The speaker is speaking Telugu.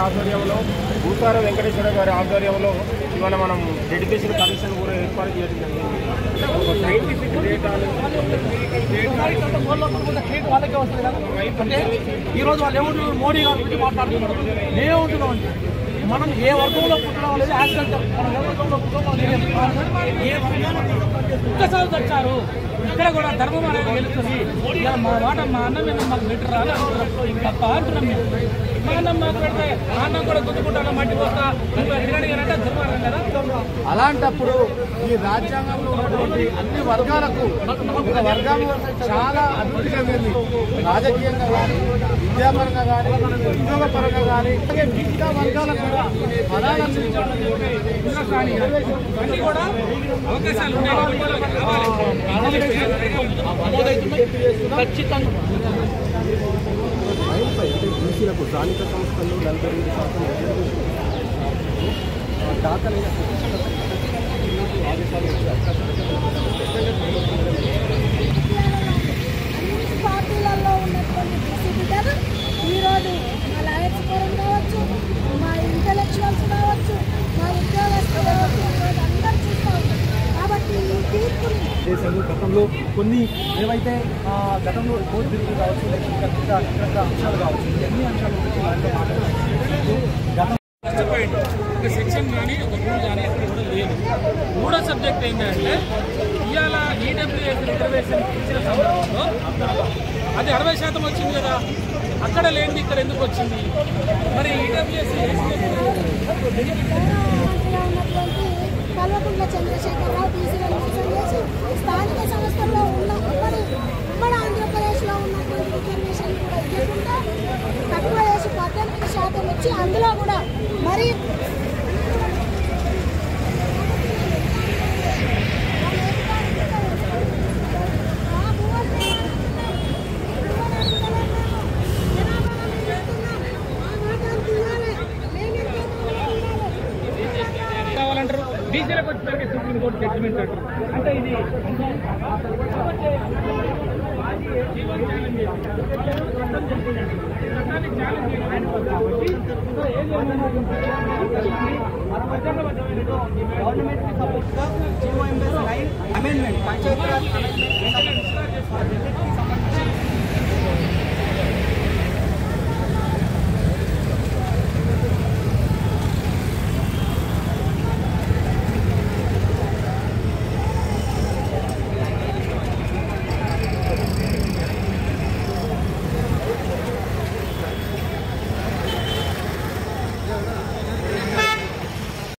ఆధ్వర్యంలో భూసార వెంకటేశ్వర గారి ఆధ్వర్యంలో ఇవాళ మనం డెడికేషన్ కమిషన్ కూడా ఏర్పాటు చేయడం జరిగింది. సైంటిఫిక్ డేటాలు వాళ్ళకే వస్తుంది కదా. అంటే ఈరోజు వాళ్ళు ఏమంటున్నారు, మోడీ గారి గురించి మాట్లాడుతున్నారు. మేమేమంటున్నాం అంటే మనం ఏ వర్గంలో పుట్టడం లేదు, యాక్సిడెంట్ మనం ఏ వర్గంలో పుట్టడం ఏ వర్గంలో ఒక్కసారి తెచ్చారు. ఇక్కడ కూడా ధర్మం అనేది వెళ్తుంది. ఇలా మా మాట మా అన్న మీద మాకు బెటర్ రాలి తప్ప అంటున్నాం. మేము మా అన్నం మాట్లాడితే మా అన్నం కూడా గుద్దుకుంటాను, మట్టి పోస్తా అంటే దుర్మార్గం కదా. అలాంటప్పుడు ఈ రాజ్యాంగంలో ఉన్నటువంటి అన్ని వర్గాలకు ఒక వర్గం చాలా అభివృద్ధి చెందింది. రాజకీయంగా కానీ, విద్యాపరంగా కానీ, ఉద్యోగపరంగా కానీ, అలాగే మిగతా వర్గాలకు కూడా కూడా అవకాశాలు ఖచ్చితంగా. బీసీలకు స్థానిక సంస్థలు 42% దాఖలైన ఆదేశాలు అన్ని పార్టీలలో ఉన్నటువంటి బీసీ బిడ్డలు ఈరోజు మా లాయర్స్ ఫోరం కావచ్చు, మా ఇంటలెక్చువల్స్ కావచ్చు, మా ఉద్యోగస్తులు కావచ్చు, ఈరోజు అందరూ చూస్తూ ఉంటారు. కాబట్టి ఈ తీర్పుని దేశంలో గతంలో కొన్ని ఏవైతే గతంలో కోర్టు బిల్లులు కావచ్చు, లేకపోతే ఇతర అంశాలు కావచ్చు, అన్ని అంశాలు ఒక సెక్షన్ కానీ ఒక రూల్ కానీ ఎక్కడ కూడా లేదు. మూడో సబ్జెక్ట్ ఏంటంటే ఇవాళ ఈడబ్ల్యూఎస్ రిజర్వేషన్ ఇచ్చిన సందర్భంలో అది 60% వచ్చింది కదా, అక్కడ లేనిది ఇక్కడ ఎందుకు వచ్చింది? మరి ఈడబ్ల్యూఎస్ ఉన్నటువంటి కల్వకుంట్ల చంద్రశేఖరరావు బీసీలను మోసం చేసి స్థానిక సంస్థల్లో ఉన్న ఉమ్మడి ఆంధ్రప్రదేశ్లో ఉన్నటువంటి రిజర్వేషన్ కూడా ఇవ్వకుండా తక్కువ చేసి 18% ఇచ్చి అందులో కూడా మరి కావాలంటారు. బీసీలకు వచ్చేసరికి సుప్రీంకోర్టు జడ్జిమెంట్ అంటారు. అంటే ఇది గవర్నమెంట్ సపోర్ట్గా అమెండ్మెంట్ పంచాయతీరాజ్